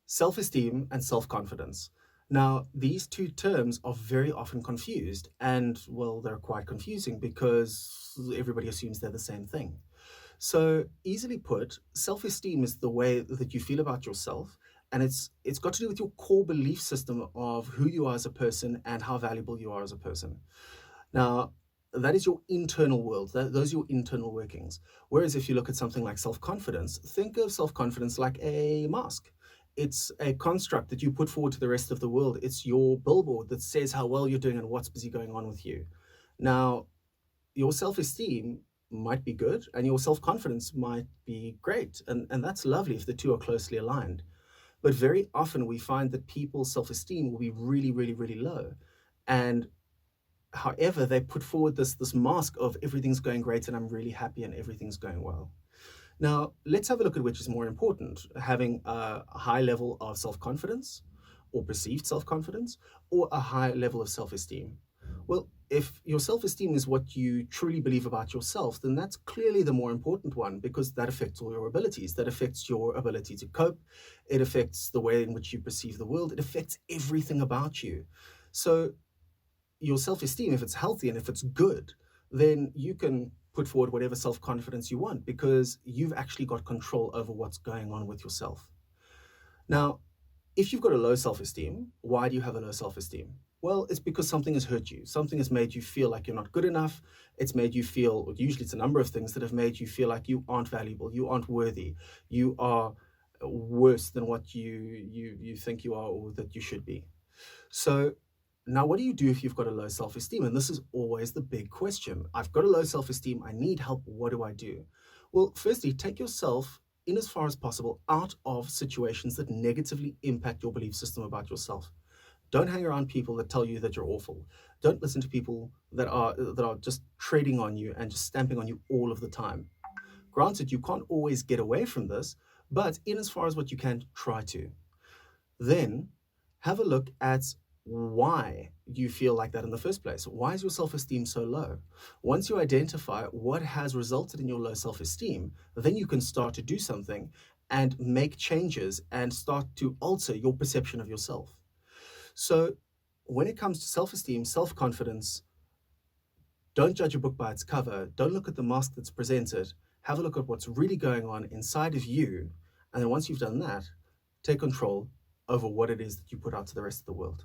Self-esteem and self-confidence. Now, these two terms are very often confused, and well, they're quite confusing because everybody assumes they're the same thing. So, easily put, self-esteem is the way that you feel about yourself, and it's got to do with your core belief system of who you are as a person and how valuable you are as a person. Now, that is your internal world. Those are your internal workings. Whereas if you look at something like self-confidence, think of self-confidence like a mask. It's a construct that you put forward to the rest of the world. It's your billboard that says how well you're doing and what's busy going on with you. Now, your self-esteem might be good and your self-confidence might be great. And that's lovely if the two are closely aligned. But very often we find that people's self-esteem will be really, really, really low. And however, they put forward this mask of everything's going great and I'm really happy and everything's going well. Now, let's have a look at which is more important, having a high level of self-confidence or perceived self-confidence or a high level of self-esteem. Well, if your self-esteem is what you truly believe about yourself, then that's clearly the more important one because that affects all your abilities. That affects your ability to cope. It affects the way in which you perceive the world. It affects everything about you. So your self-esteem, if it's healthy and if it's good, then you can put forward whatever self-confidence you want because you've actually got control over what's going on with yourself. Now, if you've got a low self-esteem, why do you have a low self-esteem? Well, it's because something has hurt you. Something has made you feel like you're not good enough. It's made you feel, usually it's a number of things that have made you feel like you aren't valuable, you aren't worthy, you are worse than what you think you are or that you should be. So now what do you do if you've got a low self-esteem? And this is always the big question. I've got a low self-esteem. I need help. What do I do? Well, firstly, take yourself in as far as possible out of situations that negatively impact your belief system about yourself. Don't hang around people that tell you that you're awful. Don't listen to people that are just trading on you and just stamping on you all of the time. Granted, you can't always get away from this, but in as far as what you can, try to. Then have a look at why you feel like that in the first place. Why is your self-esteem so low? Once you identify what has resulted in your low self-esteem, then you can start to do something and make changes and start to alter your perception of yourself. So when it comes to self-esteem, self-confidence, don't judge a book by its cover. Don't look at the mask that's presented. Have a look at what's really going on inside of you. And then once you've done that, take control over what it is that you put out to the rest of the world.